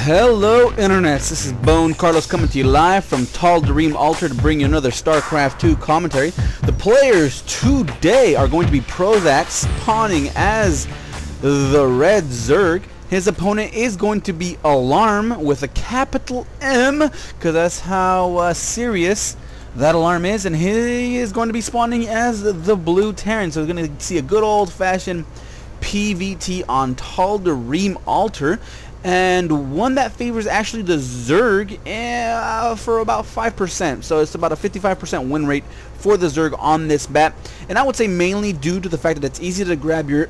Hello internets, this is BoneCarlos coming to you live from alarM Altar to bring you another StarCraft 2 commentary. The players today are going to be Prozak spawning as the red Zerg. His opponent is going to be alarM with a capital M, because that's how serious that alarM is, and he is going to be spawning as the blue Terran. So we're going to see a good old-fashioned PvT on alarM Altar, and one that favors actually the Zerg for about 5%. So it's about a 55% win rate for the Zerg on this map, and I would say mainly due to the fact that it's easy to grab your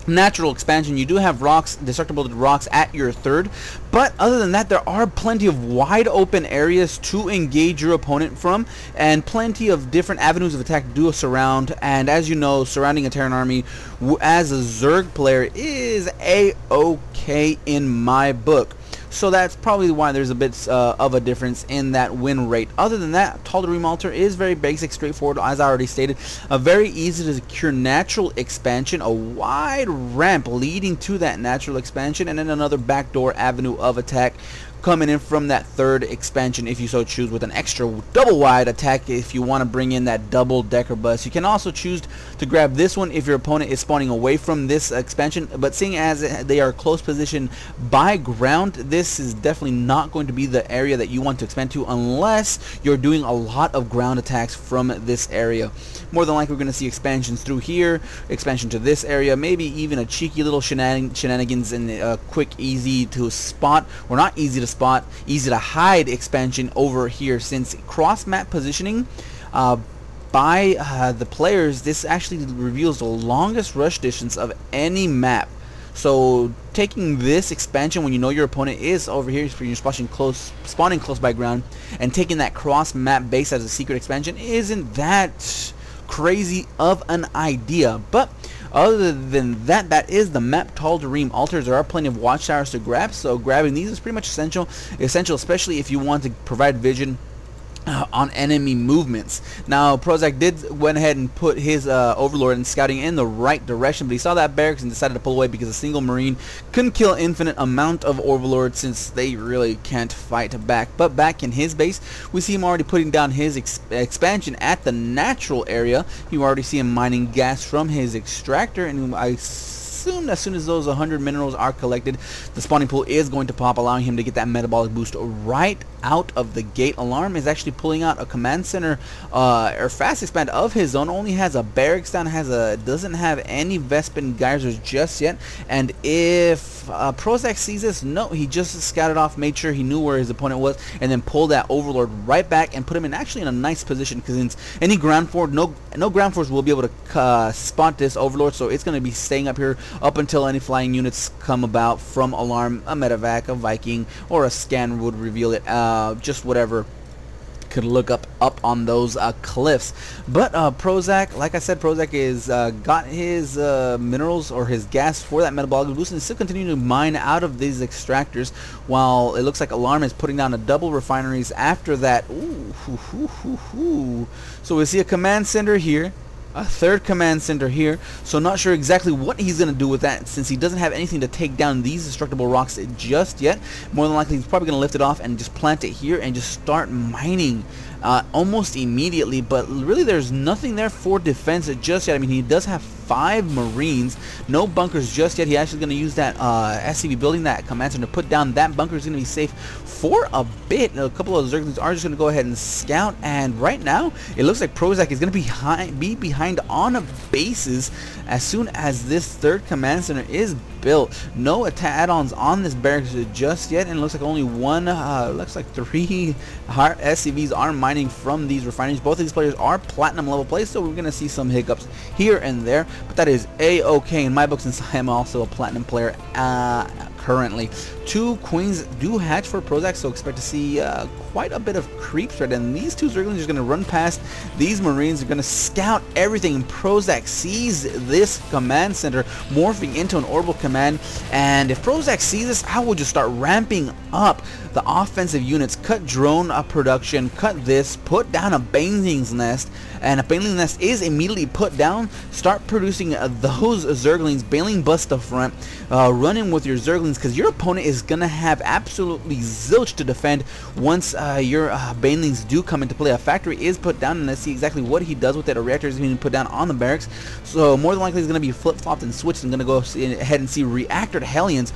natural expansion. You do have rocks, destructible rocks at your third, but other than that, there are plenty of wide open areas to engage your opponent from, and plenty of different avenues of attack do surround. And as you know, surrounding a Terran army as a Zerg player is a-okay in my book. So that's probably why there's a bit of a difference in that win rate. Other than that, alarM Altar is very basic, straightforward, as I already stated. A very easy to secure natural expansion, a wide ramp leading to that natural expansion, and then another backdoor avenue of attack coming in from that third expansion if you so choose, with an extra double wide attack if you want to bring in that double decker bus. You can also choose to grab this one if your opponent is spawning away from this expansion, but seeing as they are close position by ground, this is definitely not going to be the area that you want to expand to unless you're doing a lot of ground attacks from this area. More than likely we're going to see expansions through here, expansion to this area, maybe even a cheeky little shenanigans and a quick easy to spot, or not easy to spot, easy to hide expansion over here. Since cross map positioning by the players, this actually reveals the longest rush distance of any map. So taking this expansion when you know your opponent is over here, for you're spawning close by ground, and taking that cross map base as a secret expansion isn't that crazy of an idea. But other than that, that is the map alarM Altars. There are plenty of watchtowers to grab, so grabbing these is pretty much essential, especially if you want to provide vision on enemy movements. Now Prozak did went ahead and put his overlord and scouting in the right direction, but he saw that barracks and decided to pull away because a single marine couldn't kill infinite amount of overlords, since they really can't fight back. But back in his base, we see him already putting down his expansion at the natural area. You already see him mining gas from his extractor, and I assume as soon as those 100 minerals are collected, the spawning pool is going to pop, allowing him to get that metabolic boost right out of the gate. alarM is actually pulling out a command center or fast expand of his own. Only has a barracks down, doesn't have any Vespin geysers just yet. And if Prozak sees this, no, he just scouted off, made sure he knew where his opponent was, and then pulled that overlord right back and put him in actually in a nice position, because since any ground force, no ground force will be able to spot this overlord, so it's going to be staying up here up until any flying units come about from alarM. A medevac, a Viking, or a scan would reveal it. Just whatever could look up on those cliffs. But Prozak, like I said, Prozak is got his minerals or his gas for that metabolic boost, and still continuing to mine out of these extractors, while it looks like alarM is putting down a double refineries after that. Ooh, so we see a command center here, a third command center here, so not sure exactly what he's going to do with that, since he doesn't have anything to take down these destructible rocks just yet. More than likely he's probably going to lift it off and just plant it here and just start mining almost immediately. But really there's nothing there for defense just yet. I mean, he does have 5 marines, no bunkers just yet. He actually going to use that SCV building, that command center, to put down that bunker. Is going to be safe for a bit. A couple of Zerglings are just going to go ahead and scout, and right now it looks like Prozak is going to be behind on bases as soon as this third command center is built. No add-ons on this barracks just yet, and it looks like only one, looks like 3 SCVs are mining from these refineries. Both of these players are platinum level players, so we're going to see some hiccups here and there, but that is a-okay in my book, since I am also a platinum player currently. 2 queens do hatch for Prozak, so expect to see quite a bit of creep threat, and these 2 Zerglings are going to run past these marines. Are going to scout everything, and Prozak sees this command center morphing into an orbital command, and if Prozak sees this, I will just start ramping up the offensive units, cut drone production, cut this, put down a baneling's nest, and a baneling nest is immediately put down. Start producing those zerglings. Baneling bust the front, run in with your zerglings, because your opponent is gonna have absolutely zilch to defend once your banelings do come into play. A factory is put down, and let's see exactly what he does with it. A reactor is being put down on the barracks, so more than likely he's gonna be flip-flopped and switched. I'm gonna go ahead and see reactored Hellions.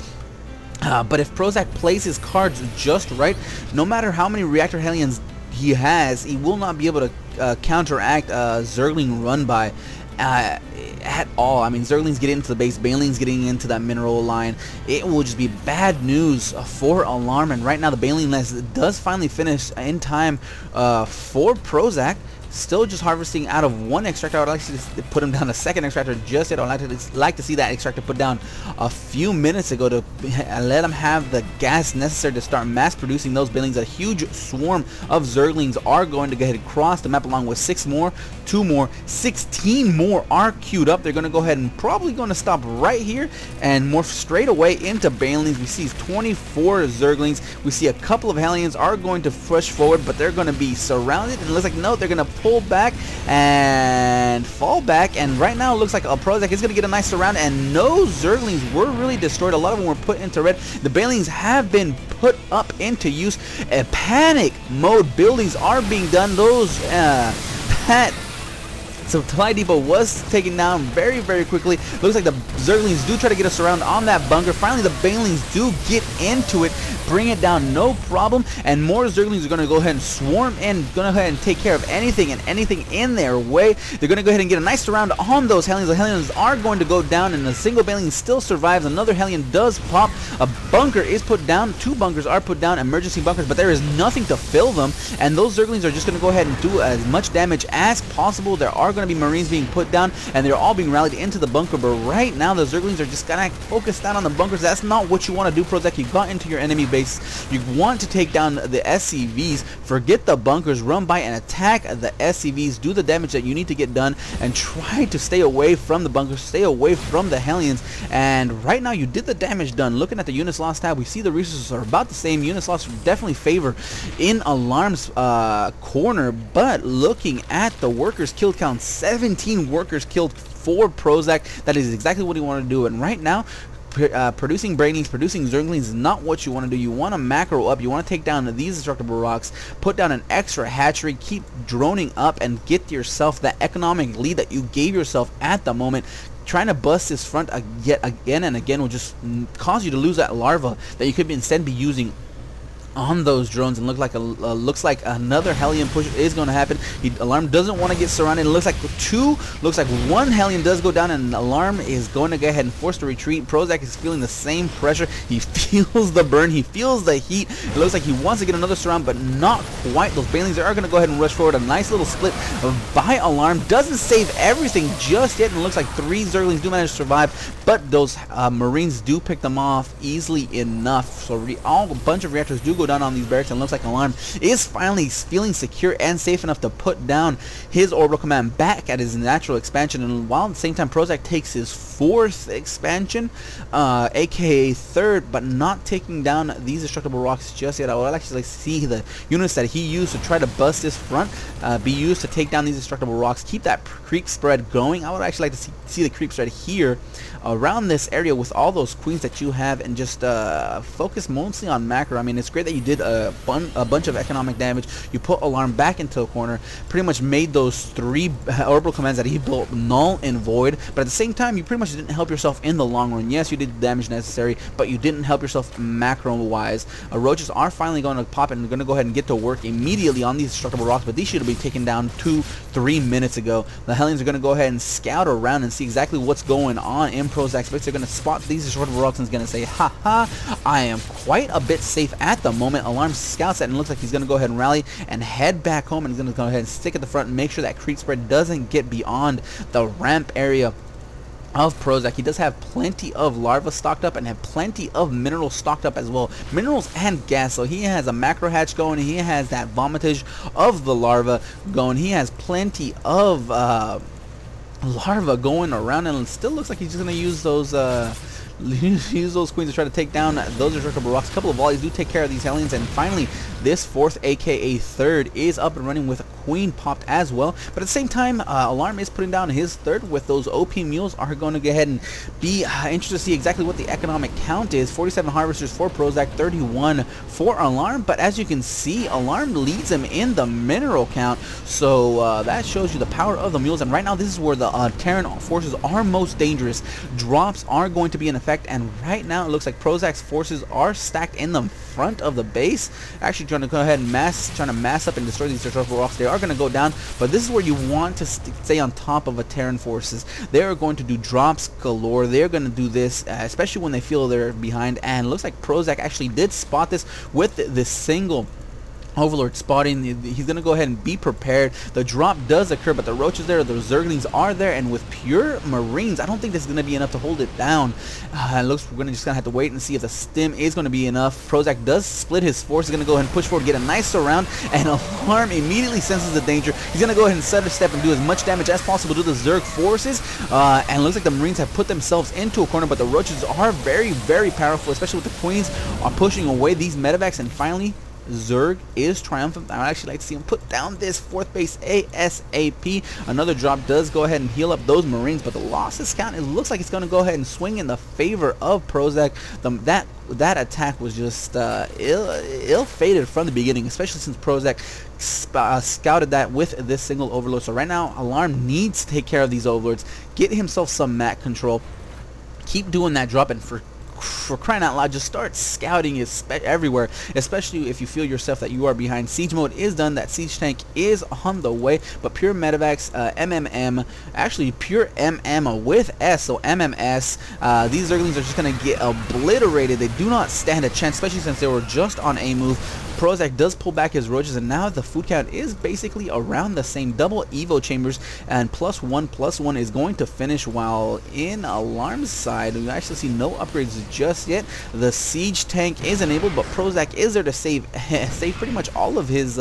But if Prozak plays his cards just right, no matter how many reactor Hellions he has, he will not be able to counteract Zergling run by at all. I mean, Zerglings getting into the base, Banelings getting into that mineral line. It will just be bad news for alarM. And right now the Baneling nest does finally finish in time for Prozak. Still just harvesting out of one extractor. I would like to put him down a second extractor just yet. I would like to see that extractor put down a few minutes ago to let him have the gas necessary to start mass producing those Banelings. A huge swarm of Zerglings are going to go ahead and cross the map along with 6 more, 2 more, 16 more are queued up. They're going to go ahead and probably going to stop right here and morph straight away into Banelings. We see 24 Zerglings. We see a couple of Hellions are going to push forward, but they're going to be surrounded. And it looks like, no, they're going to pull back and fall back, and right now it looks like Prozak is going to get a nice surround, and no Zerglings were really destroyed. A lot of them were put into red. The Banelings have been put up into use. Panic mode buildings are being done. Those that supply depot was taken down very, very quickly. Looks like the Zerglings do try to get us around on that bunker. Finally, the Banelings do get into it, bring it down, no problem. And more Zerglings are going to go ahead and swarm in, going to go ahead and take care of anything and anything in their way. They're going to go ahead and get a nice surround on those Hellions. The Hellions are going to go down, and a single Baneling still survives. Another Hellion does pop. A bunker is put down. 2 bunkers are put down, emergency bunkers, but there is nothing to fill them. And those Zerglings are just going to go ahead and do as much damage as possible. There are going to be Marines being put down, and they're all being rallied into the bunker. But right now, the Zerglings are just going to focus down on the bunkers. That's not what you want to do, Prozak. You got into your enemy base. You want to take down the SCVs. Forget the bunkers. Run by and attack the SCVs. Do the damage that you need to get done, and try to stay away from the bunkers. Stay away from the Hellions. And right now, you did the damage done. Looking at the units lost tab, we see the resources are about the same. Units lost definitely favor in alarM's corner, but looking at the workers killed count, 17 workers killed for Prozak. That is exactly what he wanted to do. And right now, producing Banelings, producing Zerglings is not what you want to do. You want to macro up. You want to take down these destructible rocks, put down an extra hatchery, keep droning up, and get yourself that economic lead that you gave yourself at the moment. Trying to bust this front yet again and again will just cause you to lose that larva that you could instead be using on those drones. And looks like another Hellion push is going to happen. alarM doesn't want to get surrounded. It looks like 1 Hellion does go down, and alarM is going to go ahead and force the retreat. Prozak is feeling the same pressure. He feels the burn. He feels the heat. It looks like he wants to get another surround, but not quite. Those Banelings are going to go ahead and rush forward. A nice little split by alarM. Doesn't save everything just yet, and it looks like 3 Zerglings do manage to survive, but those Marines do pick them off easily enough. So a bunch of reactors do go down on these barracks, and looks like alarM is finally feeling secure and safe enough to put down his orbital command back at his natural expansion. And while at the same time Prozak takes his 4th expansion, aka 3rd, but not taking down these destructible rocks just yet. I would actually like to see the units that he used to try to bust this front be used to take down these destructible rocks. Keep that creep spread going. I would actually like to see the creep spread here around this area with all those queens that you have, and just focus mostly on macro. I mean, it's great that you did a bunch of economic damage. You put alarM back into a corner, pretty much made those 3 orbital commands that he built null and void, but at the same time you pretty much didn't help yourself in the long run. Yes, you did the damage necessary, but you didn't help yourself macro wise. Roaches are finally going to pop and going to go ahead and get to work immediately on these destructible rocks, but these should have been taken down 2-3 minutes ago. The Hellions are going to go ahead and scout around and see exactly what's going on in Prozak's base. They're going to spot these destructible rocks and is going to say, haha, I am quite a bit safe at the moment. alarM scouts that, and looks like he's going to go ahead and rally and head back home, and he's going to go ahead and stick at the front and make sure that creep spread doesn't get beyond the ramp area of Prozak. He does have plenty of larva stocked up and have plenty of minerals stocked up as well. Minerals and gas. So he has a macro hatch going. He has that vomitage of the larva going. He has plenty of larva going around, and it still looks like he's just going to use those use those queens to try to take down those destructible rocks. A couple of volleys do take care of these hellions, and finally this fourth, aka third, is up and running with a queen popped as well. But at the same time, alarM is putting down his third with those OP mules. Are going to go ahead and be interested to see exactly what the economic count is. 47 harvesters for prozak, 31 for alarM. But as you can see, alarM leads him in the mineral count, so that shows you the power of the mules. And right now this is where the Terran forces are most dangerous. Drops are going to be in effect, and right now it looks like prozak's forces are stacked in the front of the base, actually trying to go ahead and mass up and destroy these destructible rocks. They are going to go down, but this is where you want to stay on top of a Terran forces. They are going to do drops galore. They're going to do this, especially when they feel they're behind, and it looks like prozak actually did spot this with this single Overlord spotting. He's going to go ahead and be prepared. The drop does occur, but the roaches there, the zerglings are there, and with pure marines, I don't think this is going to be enough to hold it down. It looks we're just going to have to wait and see if the stim is going to be enough. Prozak does split his force. He's going to go ahead and push forward, get a nice surround, and alarM immediately senses the danger. He's going to go ahead and set a step and do as much damage as possible to the zerg forces, and it looks like the marines have put themselves into a corner, but the roaches are very, very powerful, especially with the queens are pushing away these medevacs. And finally, Zerg is triumphant. I would actually like to see him put down this fourth base ASAP. Another drop does go ahead and heal up those marines, but the losses count, it looks like it's going to go ahead and swing in the favor of prozak. That attack was just ill-fated from the beginning, especially since prozak scouted that with this single overload. So right now alarM needs to take care of these overlords, get himself some mat control, keep doing that drop, and for crying out loud, just start scouting everywhere, especially if you feel yourself that you are behind. Siege mode is done. That siege tank is on the way, but pure medevacs, MMM, actually pure MM with S, so MMS, these zerglings are just going to get obliterated. They do not stand a chance, especially since they were just on a move. Prozak does pull back his roaches, and now the food count is basically around the same. Double evo chambers and +1/+1 is going to finish, while in alarm's side we actually see no upgrades just yet. The siege tank is enabled, but prozak is there to save pretty much all of his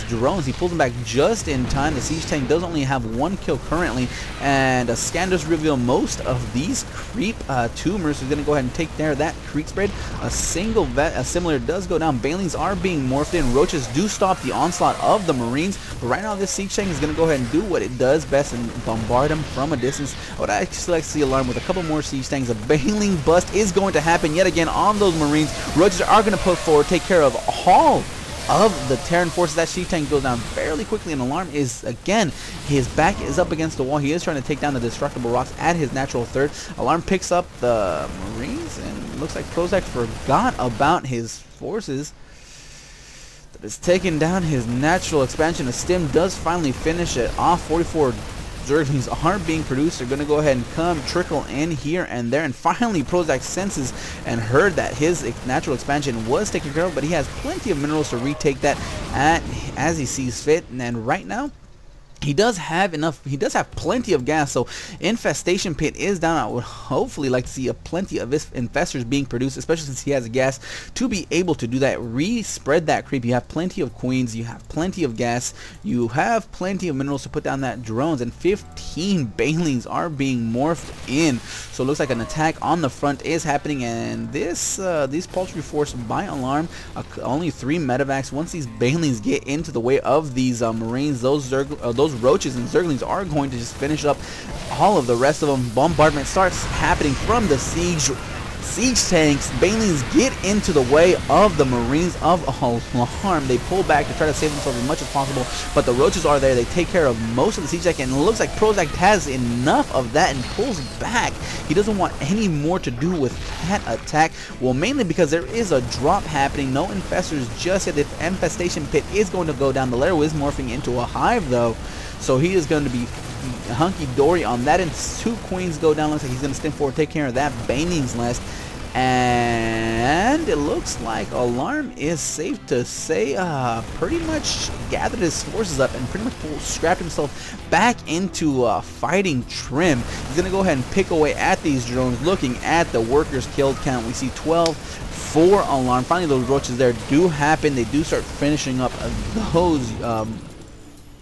drones. He pulls them back just in time. The siege tank does only have 1 kill currently, and a scan does reveal most of these creep tumors. He's going to go ahead and take care of that creep spread. A single similar does go down. Banelings are being morphed in. Roaches do stop the onslaught of the marines, but right now this siege tank is going to go ahead and do what it does best and bombard them from a distance. I would actually like to see alarm with a couple more siege tanks. A baneling bust is going to happen yet again on those marines. Roaches are going to put forward, take care of all of the Terran forces. That siege tank goes down fairly quickly, and alarm is, again, his back is up against the wall. He is trying to take down the destructible rocks at his natural third. Alarm picks up the marines, and looks like prozak forgot about his forces that is taking down his natural expansion. The stim does finally finish it off. 44 zerglings are being produced. They're going to go ahead and trickle in here and there, and finally prozak senses and heard that his natural expansion was taken care of, but he has plenty of minerals to retake that as he sees fit. And right now he does have plenty of gas, so infestation pit is down. I would hopefully like to see plenty of infestors being produced, especially since he has gas to be able to do that. Re-spread that creep. You have plenty of queens, you have plenty of gas, you have plenty of minerals to put down that drones, and 15 banelings are being morphed in. So it looks like an attack on the front is happening, and these paltry force by alarm, only 3 medevacs. Once these banelings get into the way of these marines, those roaches and zerglings are going to just finish up all of the rest of them. Bombardment starts happening from the siege tanks. Banelings get into the way of the marines of alarm. They pull back to try to save themselves as much as possible, but the roaches are there. They take care of most of the siege tank, and it looks like prozak has enough of that and pulls back. He doesn't want any more to do with that attack, well, mainly because there is a drop happening. No infestors just yet. The infestation pit is going to go down. The Lero is morphing into a hive though, so he is going to be hunky-dory on that, and 2 queens go down. Looks like he's going to stand forward, take care of that baneling's nest, and it looks like alarm is safe to say pretty much gathered his forces up and pretty much scrapped himself back into fighting trim. He's going to go ahead and pick away at these drones. Looking at the workers killed count, we see 12 for alarm. Finally, those roaches there do happen. They do start finishing up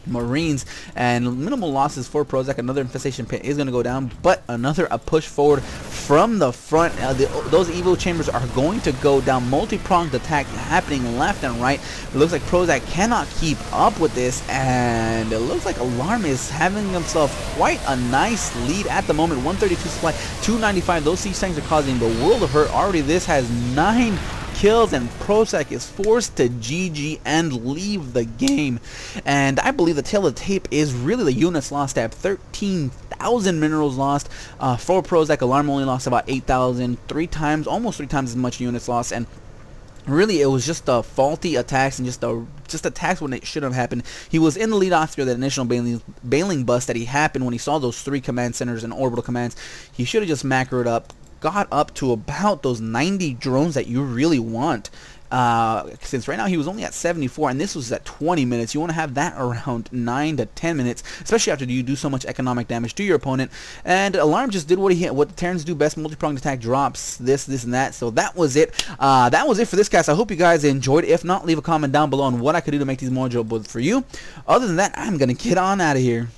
Marines, and minimal losses for Prozak. Another infestation pit is going to go down, but another a push forward from the front. Those evo chambers are going to go down. Multi-pronged attack happening left and right. It looks like Prozak cannot keep up with this, and it looks like alarM is having himself quite a nice lead at the moment. 132 supply, 295. Those siege tanks are causing the world of hurt. Already this has 9 kills, and Prozak is forced to GG and leave the game. And I believe the tail of the tape is really the units lost at 13,000 minerals lost for Prozak. alarM only lost about 8,000, almost three times as much units lost. And really, it was just faulty attacks and just attacks when it shouldn't have happened. He was in the lead after that initial bailing bust that he happened when he saw those 3 command centers and orbital commands. He should have just macroed up, got up to about those 90 drones that you really want. Since right now he was only at 74 and this was at 20 minutes, you want to have that around 9 to 10 minutes, especially after you do so much economic damage to your opponent. And alarM just did what the Terrans do best: multi-pronged attack, drops, this and that. So that was it. That was it for this cast. I hope you guys enjoyed. If not, leave a comment down below on what I could do to make these more enjoyable for you. Other than that, I'm gonna get on out of here.